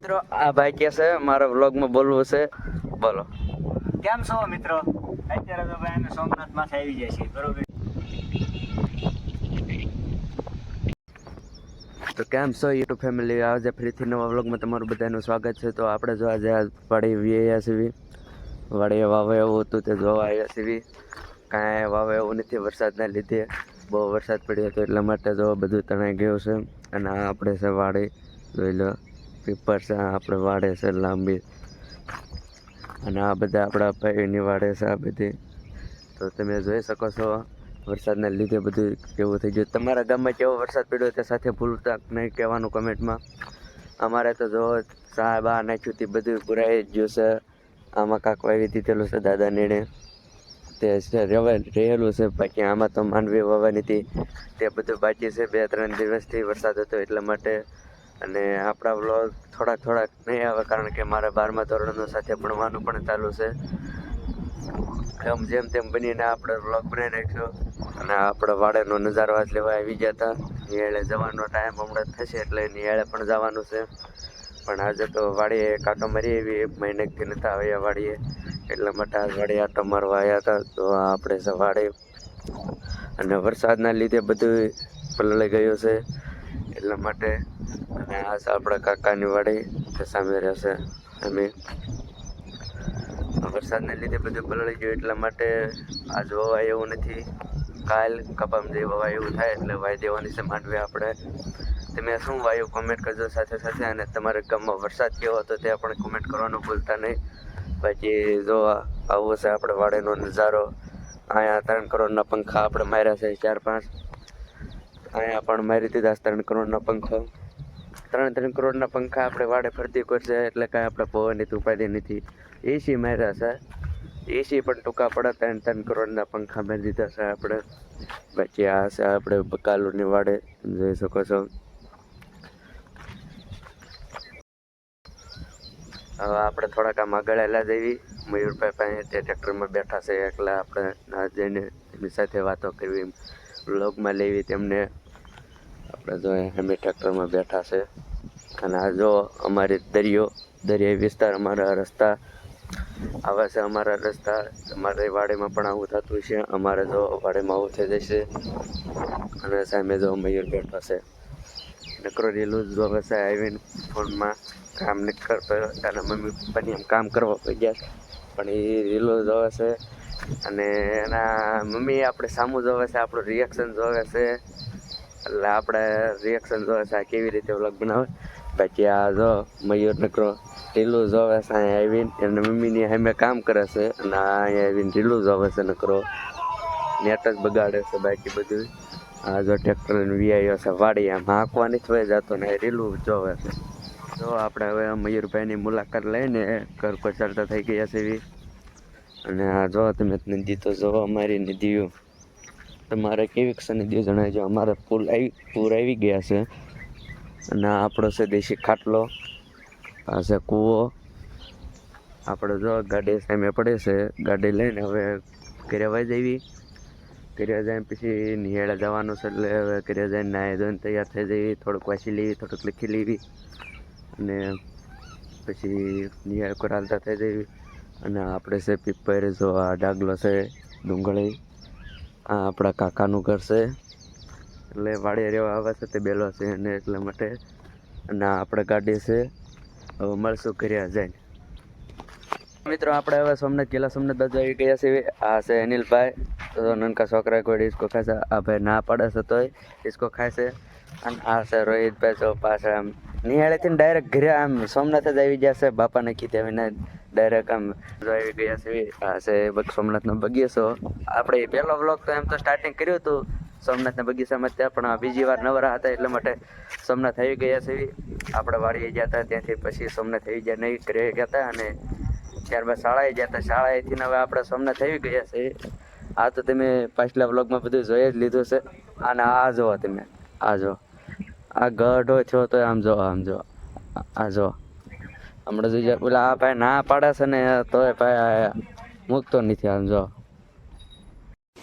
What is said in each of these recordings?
મિત્રો આ ભાઈ કે છે મારા વ્લોગમાં બોલવું છે, બોલો. કેમ છો મિત્રો? અત્યારે તો ભાઈ અમે સોમનાથ માંથી આવી જાય છે, બરોબર? તો કેમ છો યુટ્યુબ ફેમિલી, આજે ફરીથી નવા વ્લોગમાં તમારું બધાનું સ્વાગત છે. તો આપણે જો આજે વાડી આવ્યા છીએ, વાડીએ વાવે એવું હતું તે જોવા આવ્યા છીએ. કાંઈ વાવે એવું નથી વરસાદના લીધે, બહુ વરસાદ પડ્યો હતો એટલા માટે જો બધું તણાઈ ગયું છે. અને આ આપણે છે વાડી, જોઈ લો પીપર છે, આપણે વાડે છે લાંબી, અને આ બધા આપણા ભાઈની વાડે છે આ બધી. તો તમે જોઈ શકો છો વરસાદના લીધે બધું કેવું થઈ ગયું. તમારા ગામમાં કેવો વરસાદ પડ્યો તે સાથે ભૂલતા નહીં કહેવાનું કમેન્ટમાં. અમારે તો જો સાહેબ આ નાખ્યું તે બધું પુરાઈ જ ગયું છે. આમાં કાંક વાવી દીધેલું છે દાદા નીણે, તે રહેલું છે. બાકી આમાં તો માંડવી વાવવાની હતી તે બધું બાકી છે. 2-3 દિવસથી વરસાદ હતો એટલા માટે. અને આપણા વ્લોગ થોડાક નહીં આવે કારણ કે મારે 12મા ધોરણનું સાથે ભણવાનું પણ ચાલુ છે. એમ જેમ તેમ બનીને આપણે વ્લોગ બનાવી નાખ્યો. અને આપણે વાડેનો નજારો આજ લેવા આવી ગયા હતા. નિયાળે જવાનો ટાઈમ હમણાં થશે એટલે નિયાળે પણ જવાનું છે. પણ આજે તો વાડીએ કાંટો મારી એવી 1 મહિનાથી નહોતા આવ્યા વાડીએ, એટલા માટે આજ વાડીએ આંટો મારવા આવ્યા હતા. તો આપણે છે વાડી, અને વરસાદના લીધે બધું પલળી ગયું છે એટલા માટે. અને આ છે આપણા કાકાની વાડી, તે સામે રહેશે. અમે વરસાદને લીધે બધું પલળી ગયું એટલા માટે આજ વવાય એવું નથી. કાલ કપામ જે વવાય એવું થાય એટલે વાઈ દેવાની છે માંડવી આપણે. તમે શું વાયું કોમેન્ટ કરજો સાથે સાથે, અને તમારા ગામમાં વરસાદ કેવો હતો તે પણ કોમેન્ટ કરવાનું ભૂલતા નહીં. બાકી જો આવો છે આપણે વાડીનો નજારો. અહીંયા 3 કરોડના પંખા આપણે માર્યા છે, 4-5 અહીંયા પણ મારી દીધા 3 કરોડના પંખો. 3 કરોડના પંખા આપણે વાડે ફરતી કરશે એટલે કાંઈ આપણે પવનની ઉપાધિ નથી. એસી માર્યા છે, એસી પણ ટૂંકા પડે. 3 કરોડના પંખા મારી દીધા છે આપણે. બાકી આ છે આપણે બકાલુની વાડે, જોઈ શકો છો. હવે આપણે થોડાક આમ આગળ એલા જઈએ. મયુરભાઈ પાસે તે ટ્રેક્ટરમાં બેઠા છે, એકલા આપણે ના જઈને એની સાથે વાતો કરવી, વ્લોગમાં લેવી તેમને. આપણે જો અમે ટ્રેક્ટરમાં બેઠા છે. અને આ જો અમારી દરિયાઈ વિસ્તાર, અમારા રસ્તા આવા છે. અમારા રસ્તા અમારી વાડીમાં પણ આવું થતું છે. અમારે જો વાડીમાં આવું થઈ જશે. અને સામે જો મયુર બેઠો છે, નકરો રીલું જ જોવે છે આવીને ફોનમાં. કામ નથી કરતો, અને મમ્મી પપ્પાની એમ કામ કરવા પડી ગયા, પણ એ રીલો જોવે છે. અને એના મમ્મી આપણે સામું જોવે છે, આપણું રિએક્શન જોવે છે. એટલે આપણે રિએક્શન જોવે છે આ કેવી રીતે વ્લોગ બનાવે. બાકી આ જો મયુર નકરો રીલું જોવે છે. અહીંયા આવીને એમને મમ્મીની સામે કામ કરે છે, અને અહીંયા આવીને રીલું જોવે છે નકરો, નેટ જ બગાડે છે. બાકી બધું આ જો ટ્રેક્ટર વીઆઈઓ છે વાડી, આમ હાંકવાની જ હોય જતો ને રીલું જોવે છે. તો આપણે હવે મયુરભાઈની મુલાકાત લઈને ઘર પર ચડતા થઈ ગયા છે. અને આ જો તમે નદી તો જો અમારી નદીઓ, તમારે કેવી છે નદીઓ જણાવજો. અમારે પૂર આવી ગયા છે. અને આપણો છે દેશી ખાટલો, આ છે કૂવો. આપણે જો ગાડી સામે પડે છે, ગાડી લઈને હવે ઘરે વહી જવી. ઘરે જઈને પછી નિહાળે જવાનું છે, એટલે હવે ઘરે જઈને નાહી ધોઈને તૈયાર થઈ જવી. થોડુંક વાંચી લેવી, થોડુંક લખી લેવી, અને પછી નિહાળ પર હાલતા થઈ જવી. અને આપણે છે પીપર, જો આ ડાગલો છે ડુંગળી, આ આપણા કાકાનું ઘર છે. એટલે વાડી રહેવા આવે છે તે બેલો છે અને એટલા માટે. અને આપણે ગાડી છે. હવે મળશું ઘરે જઈને. મિત્રો આપણે હવે સોમનાથ ગીલા સોમનાથ બાજુ આવી ગયા છે. આ છે અનિલભાઈ, તો નનકા છોકરા કોઈ ડિસ્કો ખાય છે. આ ભાઈ ના પાડે છે તોય ડિસ્કો ખાય છે. અને આ છે રોહિતભાઈ, જો પાછળ આમ નિહાળેથી ડાયરેક્ટ ઘરે આમ સોમનાથ જ આવી ગયા છે. બાપાને કીધે આવીને ડાયરેક્ટ આમ આવી ગયા છે. આ છે સોમનાથનો બગીચો. આપણે પહેલો વ્લોગ તો એમ તો સ્ટાર્ટિંગ કર્યું હતું સોમનાથના બગીચામાં, ત્યાં પણ બીજી વાર નવરા હતા એટલા માટે સોમનાથ આવી ગયા છે. આપણે વાડીએ ગયા હતા, ત્યાંથી પછી સોમનાથ આવી ગયા નહીં, ઘરે ગયા હતા. અને ત્યારબાદ શાળાએ ગયા હતા. શાળાએથી હવે આપણે સોમનાથ આવી ગયા છે. આ તો તમે પાછલા વ્લોગમાં બધું જોઈ જ લીધું છે. અને આ જુઓ તમે, આ જો આ ગઢો થયો તો આમ જો, આ જો હમણાં જોઈ પેલા આ ભાઈ ના પાડે છે ને તોય ભાઈ મૂકતો નથી. આમ જો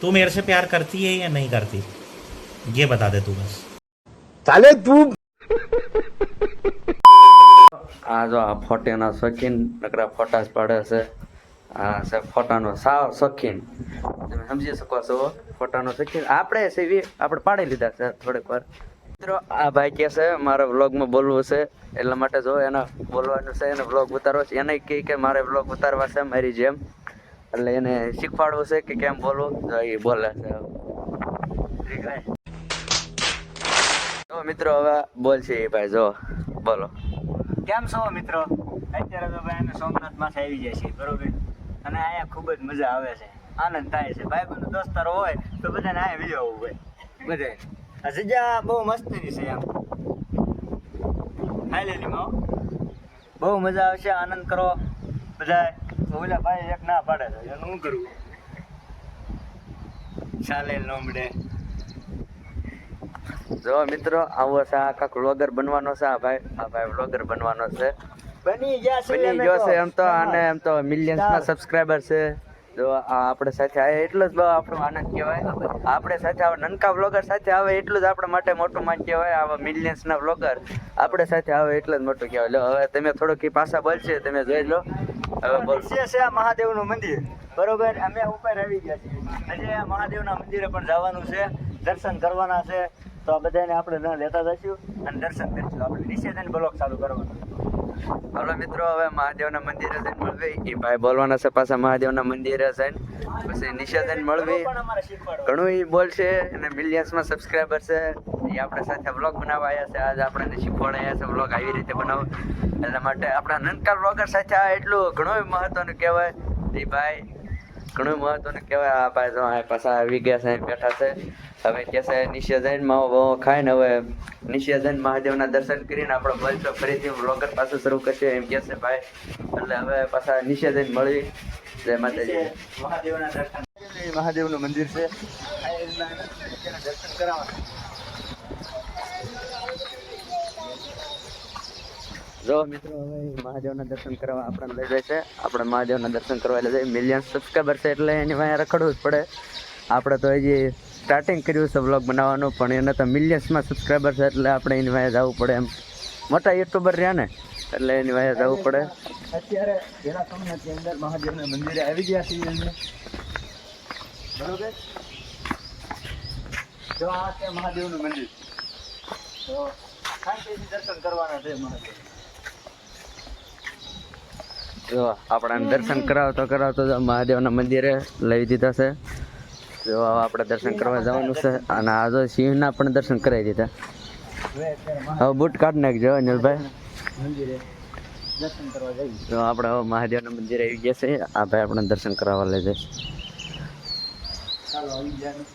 तू मेरे से प्यार करती है या नहीं करती, ये बता दे तू बस. ચાલે તું આ જો આ ફોટાના શોખીન નકરા ફોટા જ પાડે છે. આ છે ફોટાનો સાવ શોખીન, તમે સમજી શકો છો. ફોટાનો શોખીન આપણે સીવી આપણે પાડી લીધા છે થોડીક વાર. મિત્રો આ ભાઈ કહે છે મારે વ્લોગમાં બોલવું છે, એટલા માટે જો એને બોલવાનું છે, એને વ્લોગ ઉતારવો છે. એને કહે કે મારે વ્લોગ ઉતારવા છે મારી જેમ, એટલે એને શીખવાડવું છે કે કેમ બોલવું. જો એ બોલે છે. તો મિત્રો હવે બોલશે એ ભાઈ, જો બોલો. કેમ છો મિત્રો? અત્યારે તો ભાઈ અમે સોમનાથ માથે આવી જાય છે, બરોબર. અને અહીંયા ખૂબ જ મજા આવે છે, આનંદ થાય છે. ભાઈબંધો દોસ્તારો હોય તો બધાને અહીંયા વિડીયો આવવું હોય બધે. આ જગ્યા બહુ મસ્તીની છે એમ. હાઈલેલીમાં બહુ મજા આવશે, આનંદ કરો બધાય. ઓલા ભાઈ એક ના પાડે છે, એનું શું કરવું? ચાલે લોમડે. જો મિત્રો આવો છે આ કાક વ્લોગર બનવાનો છે. આ ભાઈ વ્લોગર બનવાનો છે. બની ગયા છે, બની ગયો છે એમ તો. અને એમ તો મિલિયન્સમાં સબસ્ક્રાઇબર છે. જો આ આપણે સાથે આવે એટલું જ બહુ આપણો આનંદ કહેવાય. આપણે સાથે આવે નનકા વ્લોગર સાથે આવે એટલું જ આપણા માટે મોટું માન કહેવાય. આવા મિલિયન્સના વ્લોગર આપણે સાથે આવે એટલું જ મોટું કહેવાય. લો હવે તમે થોડુંક પાછા બોલશે, તમે જોઈ લો. હવે બોલશે છે આ મહાદેવનું મંદિર, બરોબર. અમે ઉપર આવી ગયા છીએ. હજી આ મહાદેવના મંદિરે પણ જવાનું છે, દર્શન કરવાના છે. તો આ બધાને આપણે લેતા જઈશું અને દર્શન કરીશું. આપણે નીચે જઈને બ્લોગ ચાલુ કરવાનો. હાલો મિત્રો હવે મહાદેવના મંદિરે જઈને મળવી. એ ભાઈ બોલવાના છે પાછા મહાદેવના મંદિરે જઈને, પછી નીચે જઈને મળવી. પણ અમારે શીખવાડો. ઘણું એ બોલશે અને મિલિયન્સમાં સબસ્ક્રાઈબર છે. એ આપણે સાથે વ્લોગ બનાવવા આવ્યા છે. આજે આપણને શીખવાડ્યા છે વ્લોગ આવી રીતે બનાવો. એટલા માટે આપણા નનકા વ્લોગર સાથે આ એટલું ઘણું મહત્વનું કહેવાય. એ ભાઈ ઘણું મહત્વનું કહેવાય. આ ભાઈ જો આ પાછા આવી ગયા છે, બેઠા છે. હવે કે છે નીચે જઈને માવો બાવો ખાઈને હવે નીચે જઈને મહાદેવના દર્શન કરીને આપણો બસ ફરીથી વ્લોગર પાછું શરૂ કરશે એમ કહે છે ભાઈ. એટલે હવે પાછા નીચે જઈને મળી. જય માતાજી. મહાદેવના દર્શન. મહાદેવનું મંદિર છે, દર્શન કરાવવાના. જો મિત્રો હવે મહાદેવના દર્શન કરવા આપણને લઈ જાય છે. આપણે મહાદેવના દર્શન કરવા લઈ જાય. મિલિયન સબસ્ક્રાઈબર છે એટલે એની વાંહે રખડવું જ પડે. આપણે તો હજી સ્ટાર્ટિંગ કર્યું છે વ્લોગ બનાવવાનું, પણ એને તો મિલિયન્સમાં સબસ્ક્રાઈબર છે એટલે આપણે એની વાંહે જવું પડે. એમ મોટા યુટ્યુબર રહ્યા ને એટલે એની વાંહે જવું પડે. અત્યારે જેના સોમનાથની અંદર મહાદેવના મંદિરે આવી ગયા છીએ અમે, બરોબર. જો આ છે મહાદેવનું મંદિર. તો શાંતિથી દર્શન કરવાના છે મહાદેવ. જો આપણા દર્શન કરાવતો મહાદેવના મંદિરે લઈ દીધા છે. જો આપણે દર્શન કરવા જવાનું છે. અને આ જો સિંહના પણ દર્શન કરાવી દીધા. હવે બૂટ કાઢી નાખજો અનિલભાઈ. મંદિરે દર્શન કરવા જઈએ. જો આપણે હવે મહાદેવના મંદિરે આવી ગયા છે. આ ભાઈ આપણે દર્શન કરાવવા લઈ જાય. ચાલો આવી ગયા.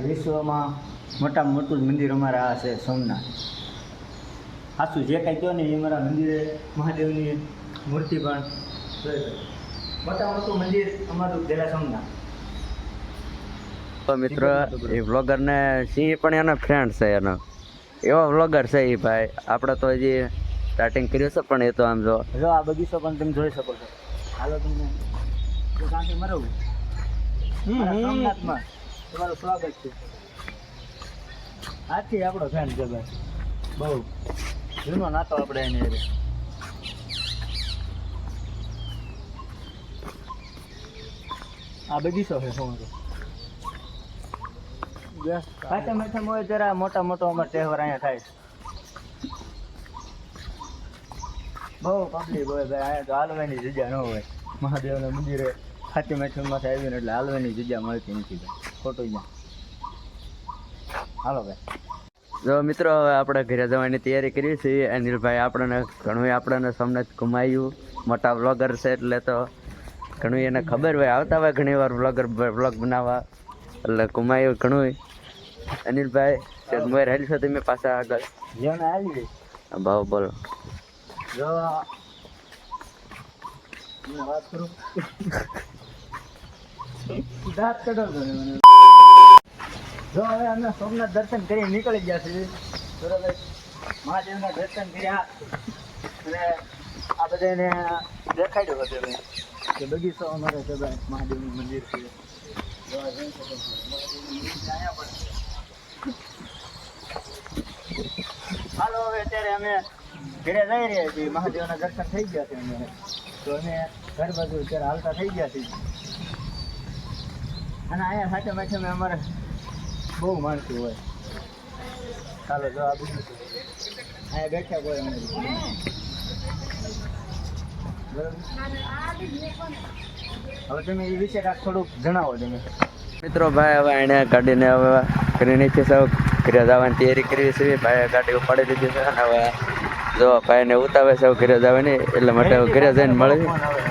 વિશ્વમાં મોટામાં મોટું મંદિર અમારા આ છે સોમનાથ. સાચું જે કાંઈ કહો ને એ અમારા મંદિરે મહાદેવની મૂર્તિ પણ મોટા મોટું મંદિર અમારું પેલા સોમનાથ. તો મિત્રો એ વ્લોગરને સિંહ પણ એનો ફ્રેન્ડ છે. એનો એવો વ્લોગર છે એ ભાઈ. આપણે તો હજી સ્ટાર્ટિંગ કર્યું છે પણ એ તો આમ જો આ બગીચો પણ તમે જોઈ શકો છો. હાલો તમને ત્યાંથી મરવું સોમનાથમાં તમારું સ્વાગત છે. આથી આપણો ફ્રેન્ડ છે ભાઈ, બહુ જૂનો નાતો આપણે એની હારે. આ બગીચો છે શું કાચા મેઠમ હોય ત્યારે મોટા મોટો અમારો તહેવાર અહીંયા થાય છે. બહુ પબ્લિક હોય ભાઈ. અહીંયા તો હાલવાની જગ્યા ન હોય. મહાદેવના મંદિરે ખાતી મેઠમમાંથી આવીને એટલે હાલવાની જગ્યા મળતી નથી ભાઈ, ખોટું જ્યાં. હાલો ભાઈ. જો મિત્રો હવે આપણે ઘરે જવાની તૈયારી કરી છે. અનિલભાઈ આપણને સોમનાથ ઘુમાયું. મોટા વ્લોગર છે એટલે તો ઘણું એને ખબર હોય, આવતા હોય ઘણી વાર વ્લોગ બનાવવા, એટલે ઘુમાયું ઘણું. અનિલભાઈ મોર હાલી છો તમે પાછા આગળ જેને આવી ભાવ બોલો. જો વાત કરું દાંત કઢાવતો ને મને. જો હવે અમે સોમનાથ દર્શન કરી નીકળી ગયા છીએ, બરોબર. મહાદેવના દર્શન કર્યા અને આ બધાને દેખાડ્યું હતું. કે બગીચો અમારે છે ભાઈ, મહાદેવનું મંદિર છે. જોવા જઈ શકો છો. મહાદેવનું મંદિર છે અહીંયા પણ. હાલો હવે અત્યારે અમે ઘરે જઈ રહ્યા છીએ. મહાદેવના દર્શન થઈ ગયા છે અમે, તો અમે ઘર બાજુ અત્યારે હાલતા થઈ ગયા છીએ. અને અહીંયા સાથે માથે અમે અમારે બહુ માણસું હોય. ચાલો જો આ બધું અહીંયા બેઠા હોય અમે બરાબર. હવે તમે એ વિશે કાંઈક થોડુંક જણાવો તમે. મિત્રો ભાઈ હવે એને ગાડીને હવે કરી નાખી છે, ઘરે જવાની તૈયારી કરવી છે. ભાઈએ ગાડી ઉપાડી લીધી છે અને હવે જો ભાઈને ઉતાવે છે ઘરે જવાની, એટલે માટે ઘરે જઈને મળે. ફોન આવે.